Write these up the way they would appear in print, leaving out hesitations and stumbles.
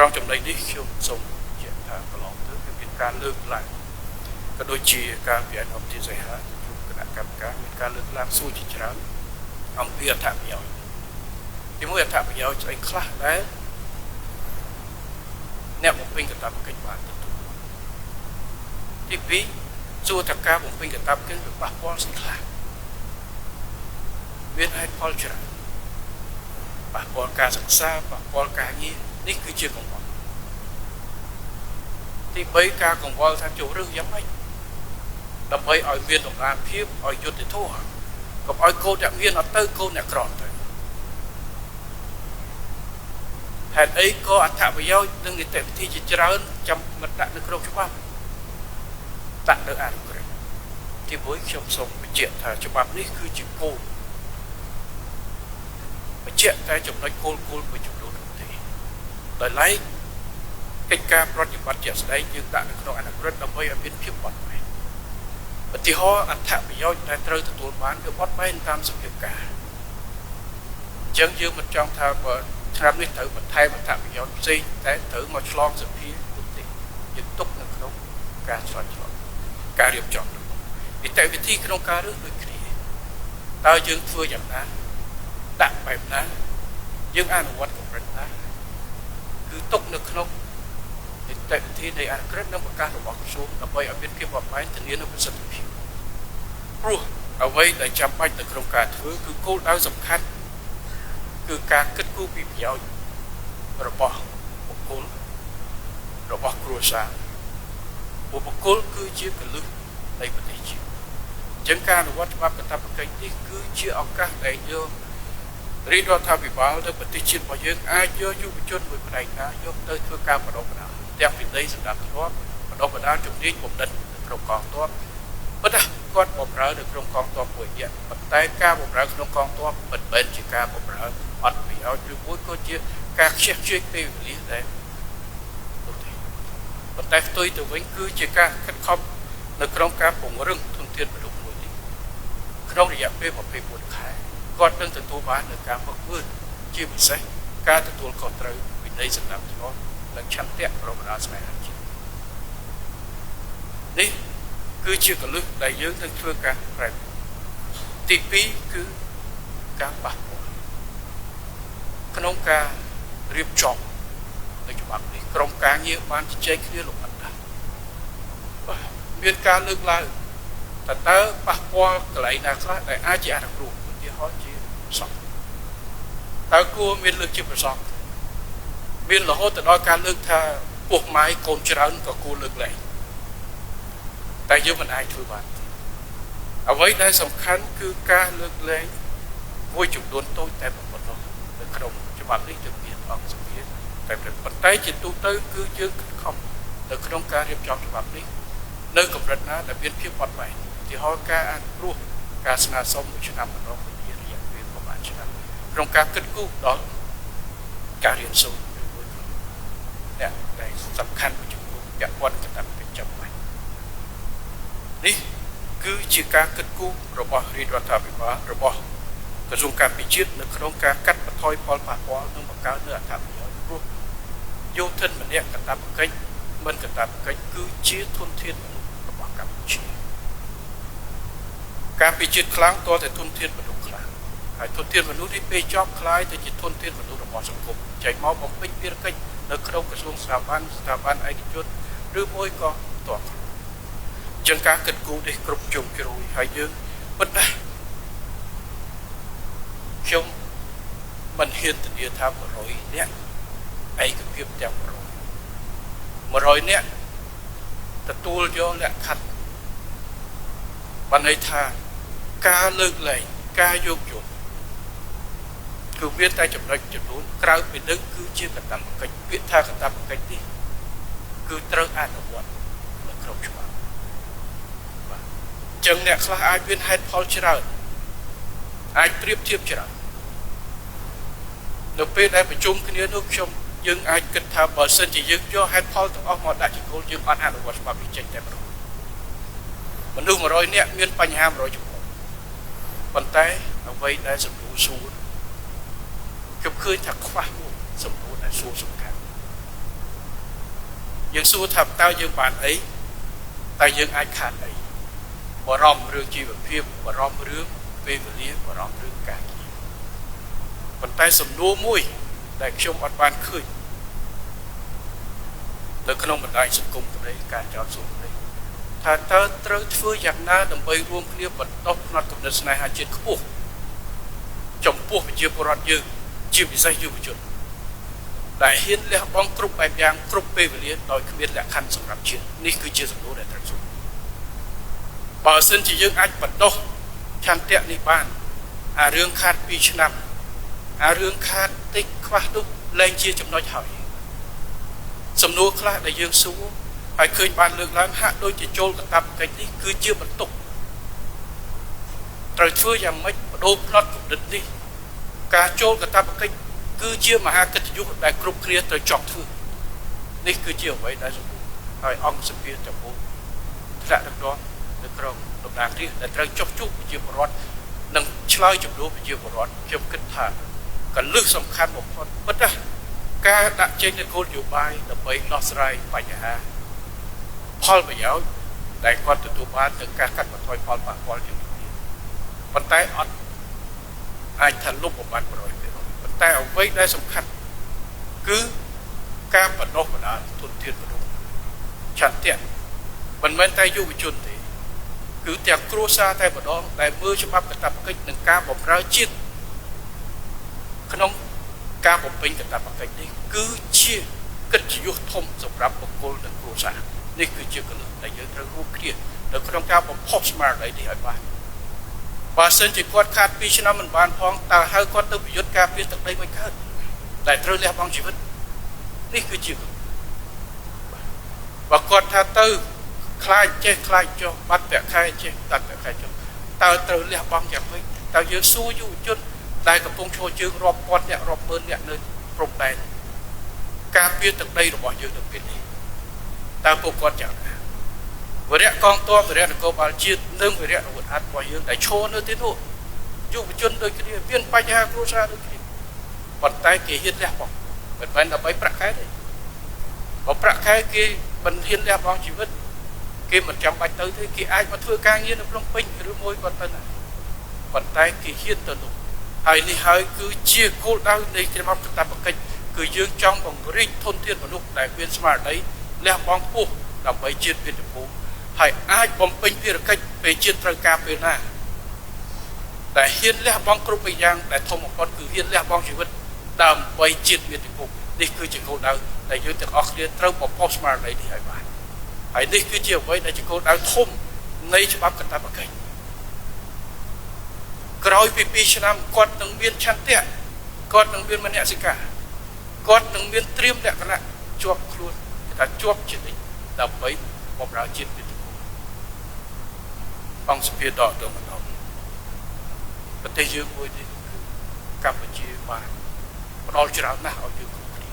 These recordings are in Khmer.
trongចំណុចនេះខ្ញុំសូមជាថាកន្លងទៅគឺមានការលើកឡើងក៏ដូចជាការវិភាគអំពីសេហាជួបគណៈកម្មការមានការលើកឡើងសួរជាច្រើនអំពីអត្ថប្រយោជន៍ទីមួយអត្ថប្រយោជន៍ស្អីខ្លះដែលអ្នកបំពេញកាតព្វកិច្ចបានទទួលទីពីរសួរថាការបំពេញកាតព្វកិច្ចវាប៉ះពាល់ស្អីខ្លះមានហេតុផលច្រើនប៉ះពាល់ការសិក្សាប៉ះពាល់ការងារនេះគឺជាកង្វល់ទី3ការកង្វល់ថាចូលរឹសយ៉ាងម៉េចដើម្បីឲ្យមានតម្លាភាពឲ្យយុត្តិធម៌កុំឲ្យកូនអ្នកមានអត់ទៅកូនអ្នកក្រទៅហេតុអីក៏អត្ថប្រយោជន៍និងនីតិវិធីជាច្រើនចាំមិនដាក់នៅក្នុងច្បាប់ដាក់នៅអនុក្រឹត្យទី1ខ្ញុំសូមបញ្ជាក់ថាច្បាប់នេះគឺជាគោលបញ្ជាក់តែចំណុចគោលមួយចំនួនទេដោយឡែកកិច្ចការប្រតិបត្តិជាក់ស្ដែងយើងដាក់នៅក្នុងអនុក្រឹត្យដើម្បីឲ្យមានភាពបត់បែនឧទាហរណ៍អត្ថប្រយោជន៍ដែលត្រូវទទួលបានវាបត់បែនតាមសភាពការអញ្ចឹងយើងមិនចង់ថាបើឆ្នាំនេះត្រូវបន្ថែមអត្ថប្រយោជន៍ផ្សេងតែត្រូវមកឆ្លងសភានោះទេយើងទុកនៅក្នុងការឆ្លងការរៀបចំនីតិវិធីក្នុងការរើសដូចគ្នាតើយើងធ្វើយ៉ាងណាដាក់បែបណាយើងអនុវត្តកម្រិតណាគឺទុកនៅក្នុងនីតិវិធីនៃអនុក្រឹត្យនិងប្រកាសរបស់ក្រសួងដើម្បីឲ្យមានភាពបត់បែនធានានូវប្រសិទ្ធភាពព្រោះអ្វីដែលចាំបាច់នៅក្នុងការធ្វើគឺគោលដៅសំខាន់គឺការគិតគូរពីប្រយោជន៍របស់បុគ្គលរបស់គ្រួសារបុគ្គលគឺជាកលឹះនៃប្រទេសជាតិអញ្ចឹងការអនុវត្តច្បាប់កាតព្វកិច្ចនេះគឺជាឱកាសដែលយករាជរដ្ឋាភិបាលនៅប្រទេសជាតិរបស់យើងអាចយកយុវជនមួយផ្នែកណាយកទៅធ្វើការបណ្ដុះបណ្ដាលទាំងពីដីសម្រាប់ធ្នាប់បណ្ដុះបណ្ដាលជំនាញបំណិតក្នុងកងទ័ពប៉ុន្តែគាត់បម្រើនៅក្នុងកងទ័ពមួយរយៈប៉ុន្តែការបម្រើក្នុងកងទ័ពមិនមែនជាការបម្រើអត់ប្រយោជន៍ឬមួយក៏ជាការខ្ជះខ្ជាយពេលវេលាដែរនោះទេប៉ុន្តែផ្ទុយទៅវិញគឺជាការខិតខំនៅក្នុងការពង្រឹងធនធានមនុស្សមួយនេះក្នុងរយៈពេល24ខែគាត់នឹងទទួលបាននូវការហ្វឹកហ្វឺនជាពិសេសការទទួលខុសត្រូវវិន័យសណ្ដាប់ធ្នាប់និងឆន្ទៈប្រកបដោយស្នេហាជាតិនេះគឺជាកលឹះដែលយើងនឹងធ្វើការប្រែប្រួលទី2គឺការប៉ះពាល់ក្នុងការរៀបចំនៅច្បាប់នេះក្រុមការងារបានជជែកគ្នាលំអិតណាស់មានការលើកឡើងតើប៉ះពាល់កន្លែងណាខ្លះដែលអាចជាអនុគ្រោះឧទាហរណ៍ជាប្រសពតើគួរមានលើកជាប្រសពមានរហូតទៅដល់ការលើកថាពោះម៉ាយកូនច្រើនក៏គួរលើកលែងតែយើងមិនអាចធ្វើបានអ្វីដែលសំខាន់គឺការលើកលែងមួយចំនួនតូចតែប៉ុណ្ណោះនៅក្នុងច្បាប់នេះจะមានអង្គសភាតែប៉ុន្តែជាទូទៅគឺយើងខិតខំនៅក្នុងការរៀបចំច្បាប់នេះនៅកម្រិតណាដែលមានភាពបត់បែនឧទាហរណ៍ការអនុគ្រោះការស្នើសុំមួយឆ្នាំម្ដងជារយៈពេលប្រហែលឆ្នាំក្នុងការគិតគូរដល់ការរៀនសូត្រអ្នកដែលសំខាន់មួយចំនួនពាក់ព័ន្ធกับកាតព្វកិច្ចចាំបាច់នេះគឺជាការគិតគូររបស់រាជរដ្ឋាភិបាលរបស់ក្រសួងការពារជាតិនៅក្នុងការកាត់បន្ថយផលប៉ះពាល់និងបង្កើននូវអត្ថប្រយោជន៍ព្រោះយោធិនម្នាក់កាតព្វកិច្ចមិនកាតព្វកិច្ចគឺជាធនធានមនុស្សរបស់កម្ពុជាការពារជាតិខ្លាំងតតែធនធានមនុស្សខ្លាំងហើយធនធានមនុស្សនេះពេលចប់คล้ายទៅជាធនធានមនុស្សរបស់សង្គមចែកមកបំពេញភារកិច្ចនៅក្នុងក្រសួងស្ថាប័នឯកជនឬមួយក៏ផ្ទាល់ខ្លួនចឹងការគិតគូរនេះគ្រប់ជ្រុងជ្រោយហើយយើងប៉ុន្តែខ្ញុំមិនហ៊ានធានាថា100នាក់ឯកភាពទាំង100នាក់ទទួលយកលក្ខខណ្ឌបានន័យថាការលើកលែងការយកយកគឺមានតែចំណុចចំនួនក្រៅពីនឹងគឺជាកាតព្វកិច្ចពាក្យថាកាតព្វកិច្ចនេះគឺត្រូវអនុវត្តនៅក្នុងច្បាប់បាទអញ្ចឹងអ្នកខ្លះអាចមានហេតុផលច្រើនអាចប្រៀបធៀបច្រើននៅពេលដែលប្រជុំគ្នានោះយើងអាចគិតថាបើសិនជាយើងយកហេតុផលទាំងអស់មកដាក់ជាគោលយើងអត់អនុវត្តច្បាប់នេះចេញតែម្ដងមនុស្ស100នាក់មានបញ្ហា100ចំពោះប៉ុន្តែអ្វីដែលសំដៅសួរខ្ញុំឃើញថាខ្វះមួយសំដៅដែលសួរសំខាន់ យើងសួរថាតើយើងបានអីតើយើងអាចខាតអីបារម្ភរឿងជីវភាពបារម្ភរឿងពេលវេលាបារម្ភរឿងការងារប៉ុន្តែសំណួរមួយដែលខ្ញុំអត់បានឃើញនៅក្នុងបណ្ដាញសង្គមក្តីការចោទសួរក្តីថាតើត្រូវធ្វើយ៉ាងណាដើម្បីរួមគ្នាបន្តផ្នត់គំនិតស្នេហាជាតិខ្ពស់ចំពោះប្រជាពលរដ្ឋយើងជាពិសេសយុវជនដែលហ៊ានលះបង់គ្រប់បែបយ៉ាងគ្រប់ពេលវេលាដោយគ្មានលក្ខខណ្ឌសម្រាប់ជាតិនេះគឺជាសំណួរដែលត្រូវសួរបើសិនជាយើងអាចបន្តឆន្ទៈនេះបានអារឿងខាត2ឆ្នាំអារឿងខាតតិចខ្វះនោះលែងជាចំណុចហើយសំណួរខ្លះដែលយើងសួរហើយឃើញបានលើកឡើងហាក់ដូចជាចូលកាតព្វកិច្ចនេះគឺជាបន្ទុកត្រូវធ្វើយ៉ាងម៉េចបដូរផ្នត់គំនិតនេះការចូលកាតព្វកិច្ចគឺជាមហាកិត្តិយសដែលគ្រប់គ្នាត្រូវចង់ធ្វើនេះគឺជាអ្វីដែលសំខាន់ហើយអង្គសភាចំពោះថ្នាក់ដឹកនាំនៅក្នុងដំណាងរាស្ត្រដែលត្រូវចុះជួបប្រជាពលរដ្ឋនិងឆ្លើយចំនួនប្រជាពលរដ្ឋខ្ញុំគិតថាកលឹះសំខាន់បំផុតពិតណាស់ការដាក់ចេញនូវគោលនយោបាយដើម្បីដោះស្រាយបញ្ហាផលប្រយោជន៍ដែលគាត់ទទួលបានtừការកាត់បន្ថយផលប៉ះពាល់ជាវិញ្ញាប៉ុន្តែអត់អាចថាលុបបំបាត់100%ប៉ុន្តែអ្វីដែលសំខាន់គឺការបណ្ដុះបណ្ដាលទុនធានមនុស្សឆន្ទៈមិនមែនតែយុវជនទេគឺទាំងគ្រួសារតែម្ដងដែលមើលច្បាប់កាតព្វកិច្ចនិងការបម្រើជាតិក្នុងការបំពេញកាតព្វកិច្ចនេះគឺជាកិត្តិយសធំសម្រាប់បុគ្គលនិងគ្រួសារនេះគឺជាកលឹះដែលយើងត្រូវរួមគ្នានៅក្នុងការបំផុសស្មារតីនេះឲ្យបានបើសិនជាគាត់ខាត2ឆ្នាំមិនបានផងតើហៅគាត់ទៅប្រយុទ្ធការពារទឹកដីមិនកើតដែលត្រូវលះបង់ជីវិតនេះគឺជាបើគាត់ថាទៅខ្លាចចេះខ្លាចចុះបាត់ប្រាក់ខែចេះបាត់ប្រាក់ខែចុះតើត្រូវលះបង់យ៉ាងម៉េចតើយើងសួរយុវជនដែលកំពុងឈរជើងរាប់ពាន់អ្នករាប់ម៉ឺនអ្នកនៅព្រំដែនការពារទឹកដីរបស់យើងនៅពេលនេះតើពួកគាត់យ៉ាងណាវរៈកងទ័ពវរៈនគរបាលជាតិនិងវរៈអាវុធហត្ថរបស់យើងដែលឈរនៅទីនោះយុវជនដូចគ្នាមានបញ្ហាគ្រួសារដូចគ្នាប៉ុន្តែគេហ៊ានលះបង់មិនមែនដើម្បីប្រាក់ខែទេបើប្រាក់ខែគេមិនហ៊ានលះបង់ជីវិតគេមិនចាំបាច់ទៅទេគេអាចមកធ្វើការងារនៅភ្នំពេញឬមួយគាត់ទៅណាប៉ុន្តែគេហ៊ានទៅនោះហើយនេះហើយគឺជាគោលដៅនៃច្បាប់កាតព្វកិច្ចគឺយើងចង់បង្រីកធនធានមនុស្សដែលមានស្មារតីលះបង់ពោះដើម្បីជាតិមាតុភូមិហើយអាចបំពេញភារកិច្ចពេលជាតិត្រូវការពេលណាតែហ៊ានលះបង់គ្រប់ពីយ៉ាងដែលធំបំផុតគឺហ៊ានលះបង់ជីវិតដើម្បីជាតិមាតុភូមិនេះគឺជាគោលដៅដែលយើងទាំងអស់គ្នាត្រូវបំផុសស្មារតីនេះឲ្យបានហើយនេះគឺជាអ្វីដែលជាគោលដៅធំនៃច្បាប់កាតព្វកិច្ចក្រោយពី2ឆ្នាំគាត់នឹងមានឆន្ទៈគាត់នឹងមានមនសិការគាត់នឹងមានត្រៀមលក្ខណៈជាប់ខ្លួនគេថាជាប់ជានិច្ចដើម្បីបម្រើជាតិមាតុភូមិអង្គសភាដកទៅម្ដងប្រទេសយើងមួយនេះគឺកម្ពុជាបានផ្ដល់ច្រើនណាស់ឲ្យយើងគ្រប់គ្នា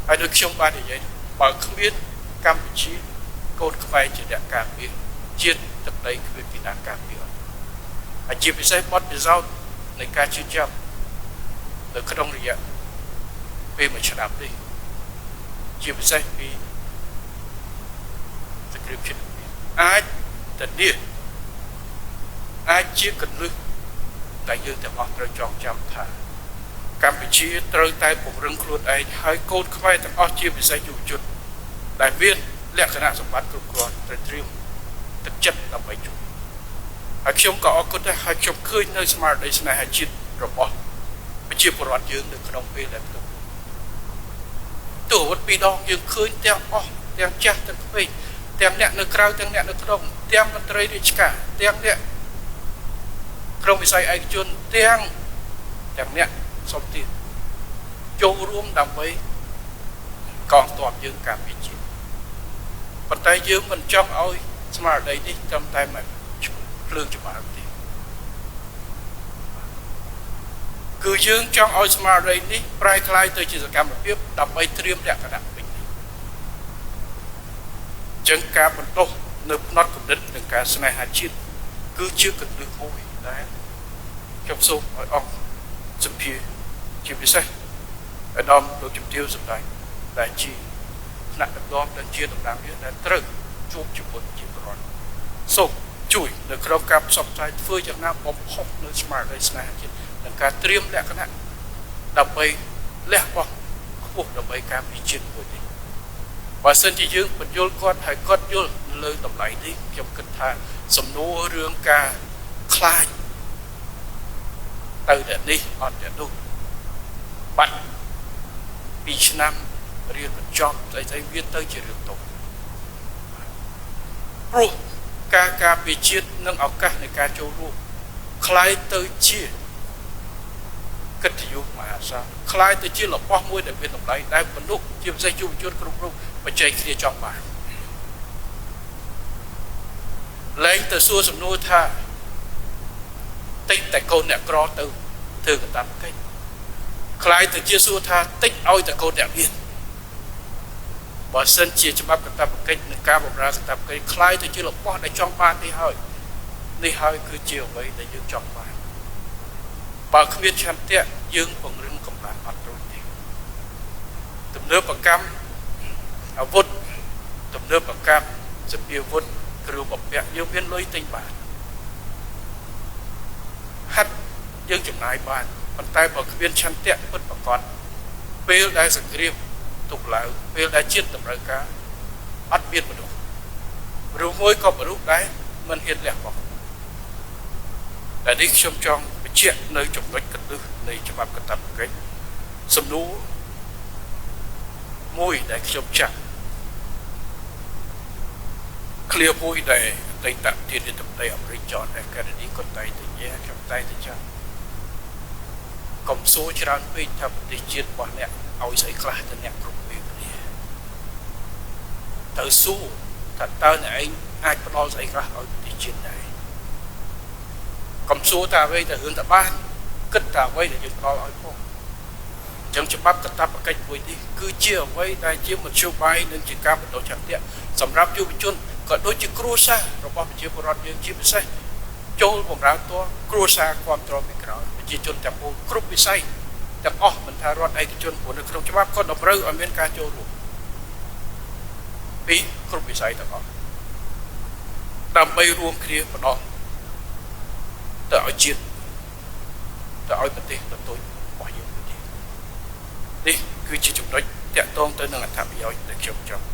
ហើយដូចខ្ញុំបាននិយាយបើគ្មានកម្ពុជាកូនខ្មែរជាអ្នកការពារជាតិទឹកដីគ្មានពីណាការពារហើយជាពិសេសបទពិសោធន៍នៃការជឿជាក់នៅក្នុងរយៈពេល1ឆ្នាំនេះជាពិសេសពីសង្គ្រាមជាតិអាចធានាអាចជាកលឹះតែយើងទាំងអស់ត្រូវចងចាំថាកម្ពុជាត្រូវតែពង្រឹងខ្លួនឯងហើយកូនខ្មែរទាំងអស់ជាពិសេសយុវជនដែលមានលក្ខណៈសម្បត្តិគ្រប់គ្រាន់ត្រូវត្រៀមទឹកចិត្តដើម្បីជួយហើយខ្ញុំក៏អរគុណដែរហើយខ្ញុំឃើញនៅស្មារតីស្នេហាជាតិរបស់ប្រជាពលរដ្ឋយើងនៅក្នុងពេលដែលផ្ទុះទោះអាវុធ2ដងយើងឃើញទាំងអស់ទាំងចាស់ទាំងក្មេងទាំងអ្នកនៅក្រៅទាំងអ្នកនៅក្នុងទាំងមន្ត្រីរាជការទាំងអ្នកក្នុងវិស័យឯកជនទាំងអ្នកសុំទៀតចូលរួមដើម្បីកងទ័ពយើងការពារជាតិប៉ុន្តែយើងមិនចង់ឲ្យស្មារតីនេះត្រឹមតែមកភ្លើងច្បាស់ទេគឺយើងចង់ឲ្យស្មារតីនេះប្រែក្លាយទៅជាសកម្មភាពដើម្បីត្រៀមលក្ខណៈពេញនេះចឹងការបន្តនៅផ្នត់គំនិតនិងការស្នេហាជាតិគឺជាកលឹះមួយដែលខ្ញុំសូមឲ្យអង្គសភាជាពិសេសអាដាមលោកជំទាវសម្ដែង ដែលជាថ្នាក់ដឹកនាំដែលជាតំណាងរាស្ត្រដែលត្រូវជួបជាមួយជាប្រព័ន្ធសូមជួយនៅក្នុងការផ្សព្វផ្សាយធ្វើយ៉ាងណាបំផុសនៅស្មារតីស្នេហាជាតិនិងការត្រៀមលក្ខណៈដើម្បីលះបង់ខ្ពស់ដើម្បីការពិជាតិមួយនេះបើសិនជាយើងបញ្យល់គាត់ហើយគាត់យល់លើតម្លៃនេះខ្ញុំគិតថាសំណួររឿងការខ្លាចទៅតែនេះអត់តែនោះបាត់2ឆ្នាំរៀនបញ្ចប់ស្អីវាទៅជារឿងតូចព្រោះការពិជាតិនិងឱកាសនៃការចូលរួមคล้ายទៅជាកិត្តិយសមហាសាលคล้ายទៅជារបស់មួយដែលមានតម្លៃដែលមនុស្សជាពិសេសយុវជនគ្រប់រូបបច្ចេកគ្នាចង់បានលែងទៅសួរសំណួរថាតិចតែកូនអ្នកក្រទៅធ្វើកតាបកិច្ចคล้ายទៅជាសួរថាតិចឲ្យតែកូនអ្នកមានបើសិនជាច្បាប់កតាបកិច្ចនិងការបម្រើកតាបកិច្ចคล้ายទៅជារបស់ដែលចង់បាននេះហើយគឺជាអ្វីដែលយើងចង់បានបើគ្មានឆន្ទៈយើងពង្រឹងកម្លាំងអត់រួចទេទំនើបកម្មអាវុធទំនើបកម្មសភាវុធគ្រឿងបំពាក់យើងមានលុយទិញបានហាត់យើងចំណាយបានប៉ុន្តែបើគ្មានឆន្ទៈពិតប្រាកដពេលដែលសង្គ្រាមទុកឡើងពេលដែលជាតិតម្រូវការអត់មានមនុស្សមួយក៏មនុស្សដែរមិនហ៊ានលះបង់តែនេះខ្ញុំចង់បញ្ជាក់នៅចំណុចកណ្ដឹងនៃច្បាប់កាតព្វកិច្ចសំណួរមួយដែលខ្ញុំចាក់ឃ្លាមួយដែលអតីតទានាធិបតីអាមេរិក John F. Kennedy គាត់តែទៅនិយាយខ្ញុំតែទៅចាក់កុំសួរច្រើនពេកថាប្រទេសជាតិរបស់អ្នកឲ្យស្អីខ្លះទៅអ្នកគ្រប់ពេលគ្នាទៅសួរថាតើអ្នកឯងអាចផ្ដល់ស្អីខ្លះឲ្យប្រទេសជាតិដែរកុំសួរថាអ្វីដែលរឿងតែបានគិតថាអ្វីដែលយើងផ្ដល់ឲ្យផងអញ្ចឹងច្បាប់កាតព្វកិច្ចមួយនេះគឺជាអ្វីដែលជាមធ្យោបាយនិងជាការបណ្ដុះឆន្ទៈសម្រាប់យុវជនក៏ដូចជាគ្រួសាររបស់ប្រជាពលរដ្ឋយើងជាពិសេសចូលបម្រើតគ្រួសារគ្រប់គ្រងពីក្រោយប្រជាជនទាំងមូលគ្រប់វិស័យទាំងអស់មិនថារដ្ឋឯកជនព្រោះនៅក្នុងច្បាប់ក៏តម្រូវឲ្យមានការចូលរួមពីគ្រប់វិស័យទាំងអស់ដើម្បីរួមគ្នាបដោះទៅឲ្យជាតិទៅឲ្យប្រទេសទៅទូចរបស់យើងនេះគឺជាចំណុចតាក់ទងទៅនឹងអត្ថប្រយោជន៍ដែលខ្ញុំចង់